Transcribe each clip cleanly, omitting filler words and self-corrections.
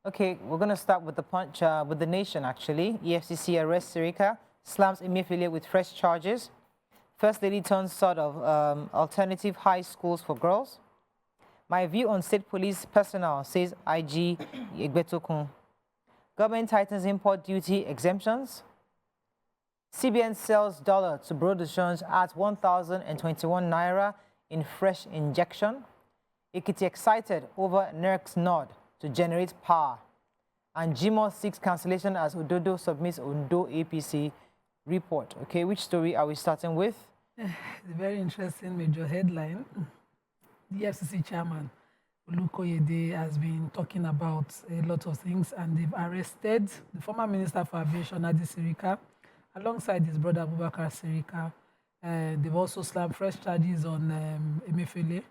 Okay, we're going to start with the punch, with the nation, actually. EFCC arrests Sirika, slams Emefiele with fresh charges. First Lady turns sort of alternative high schools for girls. My view on state police personnel, says IG Egbetokun. Government tightens import duty exemptions. CBN sells dollar to Bureau de Change at 1,021 naira in fresh injection. Ekiti excited over NERC's nod to generate power. And GMO seeks cancellation as Ododo submits Ondo APC report. Okay, which story are we starting with? It's a very interesting major headline. The EFCC chairman, Uju Kennedy-Ohaneye, has been talking about a lot of things, and they've arrested the former Minister for Aviation, Adi Sirika, alongside his brother Abubakar Sirika. They've also slammed fresh charges on Emefiele,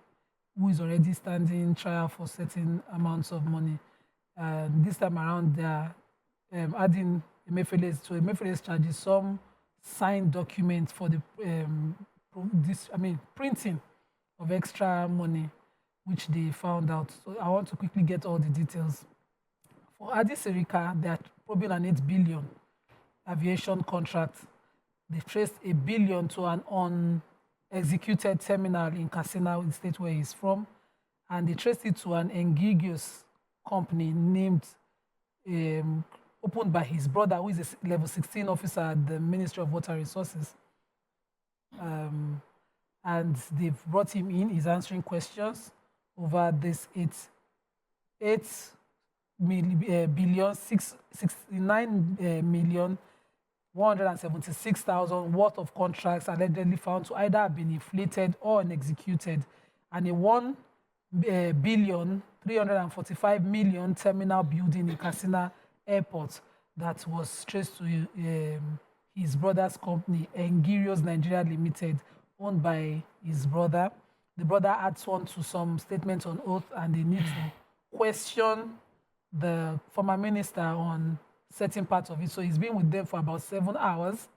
who is already standing trial for certain amounts of money. This time around, they're adding Emefiele's charges some signed documents for the printing of extra money, which they found out. So I want to quickly get all the details. For Adi Sirika, they're probing an 8 billion aviation contract. They traced $1 billion to an unexecuted terminal in Katsina, the state where he's from, and they traced it to an ambiguous company named, opened by his brother, who is a level 16 officer at the Ministry of Water Resources. And they've brought him in. He's answering questions over this 8 billion 69 million 176,000 worth of contracts allegedly found to either have been inflated or unexecuted, and a 1 billion 345 million terminal building in Katsina Airport that was traced to his brother's company, Engirios Nigeria Limited, owned by his brother. The brother adds on to some statements on oath, and they need to question the former minister on certain parts of it. So he's been with them for about 7 hours,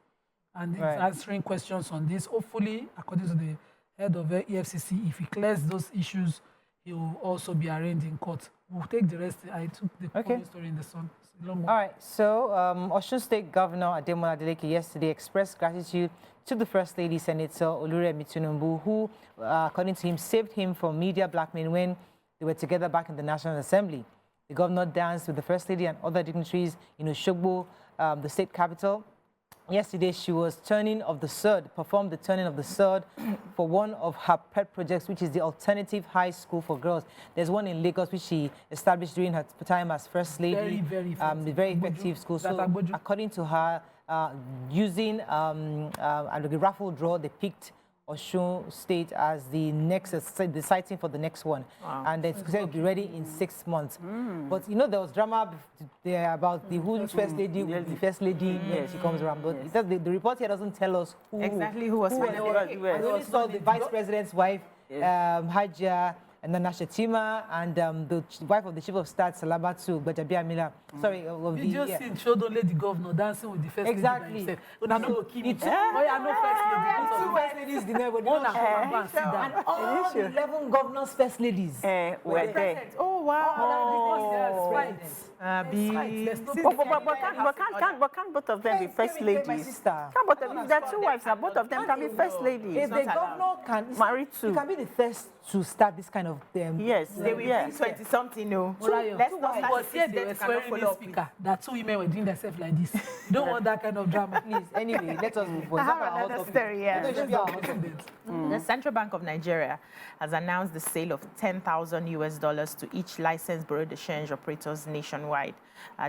and he's answering questions on this. Hopefully, according to the head of the EFCC, if he clears those issues, he will also be arraigned in court. We'll take the rest. I took the story in the Sun. All right. So, Osun State Governor Ademola Adeleke yesterday expressed gratitude to the First Lady Senator Oluremi Tinubu, who, according to him, saved him from media blackmail when they were together back in the National Assembly. The governor danced with the First Lady and other dignitaries in Osogbo, the state capital. Yesterday, she was performed the turning of the sword for one of her pet projects, which is the Alternative High School for Girls. There's one in Lagos, which she established during her time as First Lady. Very effective school. So, according to her, using a raffle draw, they picked Osun State as the siting for the next one. Wow. And it's going to be ready in 6 months. But you know, there was drama there about who's First Lady, the First Lady when she comes around. But the report here doesn't tell us exactly who was. We only saw the Vice President's wife, Hajia, and then Nashatima, and the wife of the Chief of Staff, Salabatu Gbajabiamila. Sorry, you just showed only the governor dancing with the First Lady. Exactly. First ladies dinner, and all the 11 governors' First Ladies were there. Oh, wow. But can't both of them be First Ladies? Can't both of them? If there are 2 wives, now both of them can be First Ladies. If the governor can marry 2, you can be the first to start this kind of thing. Yes, they will be 20-something, no. Let's not start they were swearing the speaker that 2 women were doing themselves like this. You don't want that kind of drama, please. Anyway, let us move on. Another story, The Central Bank of Nigeria has announced the sale of $10,000 to each licensed Bureau de Change operators nationwide.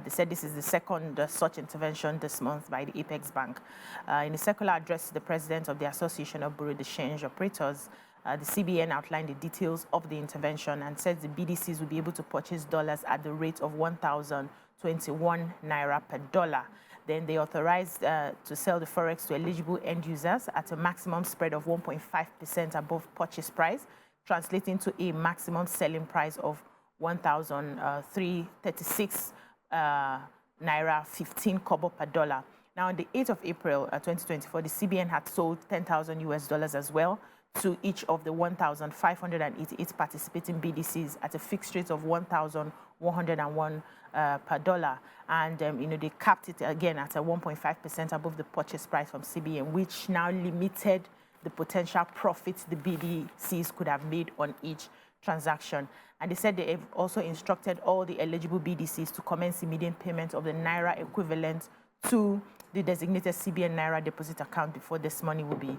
They said this is the second such intervention this month by the Apex Bank. In a circular address to the president of the Association of Bureau de Change Operators, the CBN outlined the details of the intervention and says the BDCs will be able to purchase dollars at the rate of 1,021 naira per dollar. Then they authorized to sell the forex to eligible end users at a maximum spread of 1.5% above purchase price, translating to a maximum selling price of 1,336 naira 15 kobo per dollar. Now, on the 8th of April 2024, the CBN had sold $10,000 as well to each of the 1,588 participating BDCs at a fixed rate of 1,101 per dollar. And, they capped it again at a 1.5% above the purchase price from CBN, which now limited the potential profits the BDCs could have made on each transaction. And they said they have also instructed all the eligible BDCs to commence immediate payment of the Naira equivalent to the designated CBN Naira deposit account before this money will be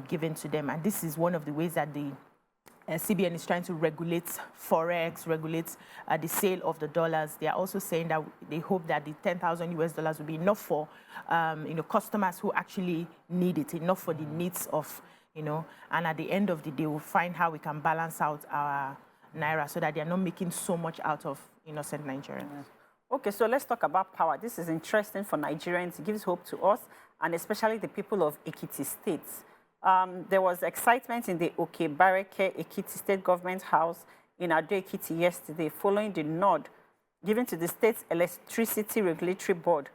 given to them. And this is one of the ways that the CBN is trying to regulate forex, regulate the sale of the dollars. They are also saying that they hope that the $10,000 will be enough for customers who actually need it, enough for the needs of, and at the end of the day, we'll find how we can balance out our Naira so that they are not making so much out of innocent Nigerians. Okay, so let's talk about power. This is interesting for Nigerians. It gives hope to us, and especially the people of Ekiti State. There was excitement in the Okebareke Ekiti State Government House in Ado Ekiti yesterday following the nod given to the state's Electricity Regulatory Board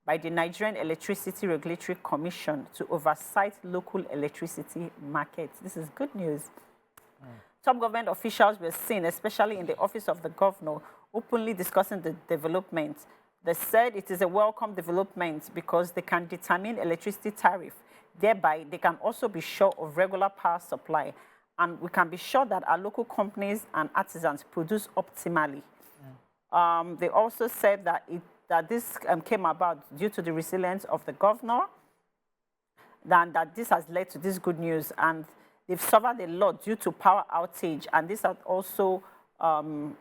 by the Nigerian Electricity Regulatory Commission to oversight local electricity markets. This is good news. Top government officials were seen, especially in the office of the governor, openly discussing the development. They said it is a welcome development because they can determine electricity tariff. Thereby, they can also be sure of regular power supply. And we can be sure that our local companies and artisans produce optimally. They also said that this came about due to the resilience of the governor, and that this has led to this good news. And they've suffered a lot due to power outage, and this has also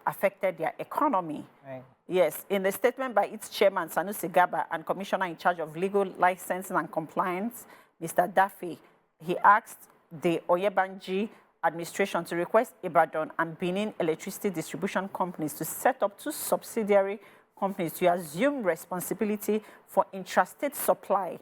affected their economy. Right. Yes, in a statement by its chairman, Sanusi Gaba, and commissioner in charge of legal licensing and compliance, Mr. Daffy, he asked the Oyebanji administration to request Ibadan and Benin electricity distribution companies to set up 2 subsidiary companies to assume responsibility for intrastate supply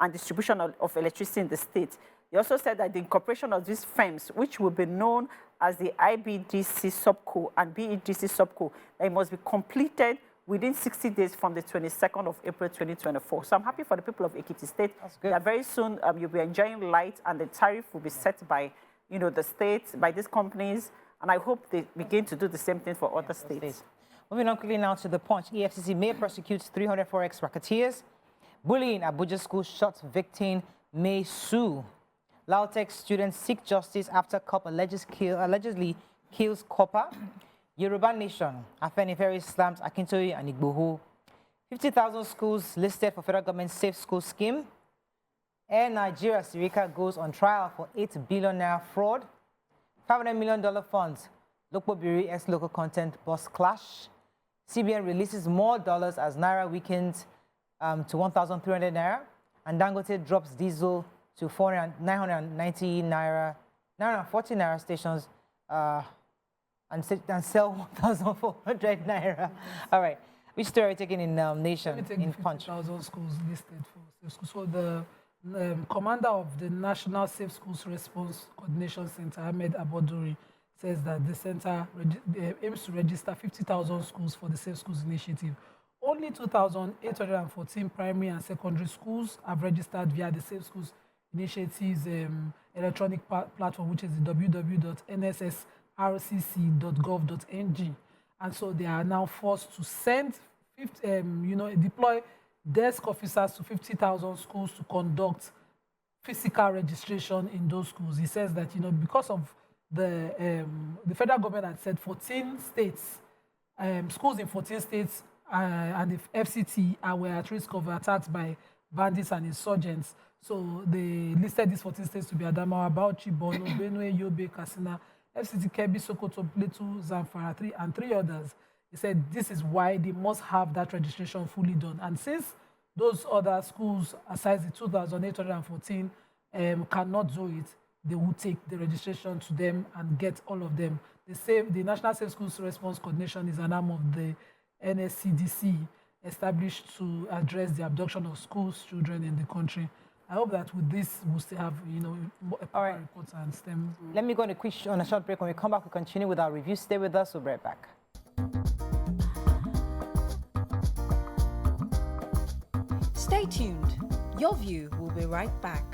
and distribution of electricity in the state. He also said that the incorporation of these firms, which will be known as the IBDC Subco and BEDC Subco, that it must be completed within 60 days from the 22nd of April 2024. So I'm happy for the people of Ekiti State. That's good. That very soon you'll be enjoying light, and the tariff will be set by the state, by these companies, and I hope they begin to do the same thing for other states. Moving on quickly now to the Punch. EFCC may prosecute 300 forex racketeers. Bullying Abuja school shot victim may sue. Lautech students seek justice after cop allegedly kills copper. Yoruba Nation, Afenifere slams Akintoye and Igboho. 50,000 schools listed for federal government safe school scheme. Air Nigeria Sirika goes on trial for 8 billion naira fraud. $500 million funds. Local Biri ex-local content bus clash. CBN releases more dollars as Naira weakens to 1,300 Naira. And Dangote drops diesel to 990 Naira, 940 Naira stations and sell 1,400 Naira. All right. Which story are we taking in Nation, in Punch? 50,000 schools listed for safe schools. So the commander of the National Safe Schools Response Coordination Center, Ahmed Aboduri, says that the center aims to register 50,000 schools for the Safe Schools Initiative. Only 2,814 primary and secondary schools have registered via the Safe Schools Initiative's electronic platform, which is the www.nssrcc.gov.ng. And so they are now forced to send, deploy desk officers to 50,000 schools to conduct physical registration in those schools. He says that, because of the federal government had said 14 states, schools in 14 states and the FCT were at risk of attacks by bandits and insurgents. So they listed these 14 states to be Adamawa, Bauchi, Borno, Benue, Yobe, Katsina, FCT, Kebbi, Sokoto, Plateau, Zamfara, and 3 others. He said this is why they must have that registration fully done. And since those other schools, aside the 2,814, cannot do it, they will take the registration to them and get all of them. The National Safe Schools Response Coordination is an arm of the NSCDC, established to address the abduction of schools children in the country. I hope that with this, we'll still have, all right, reports and STEM. Let me go on a short break. When we come back, we'll continue with our review. Stay with us. We'll be right back. Stay tuned. Your View will be right back.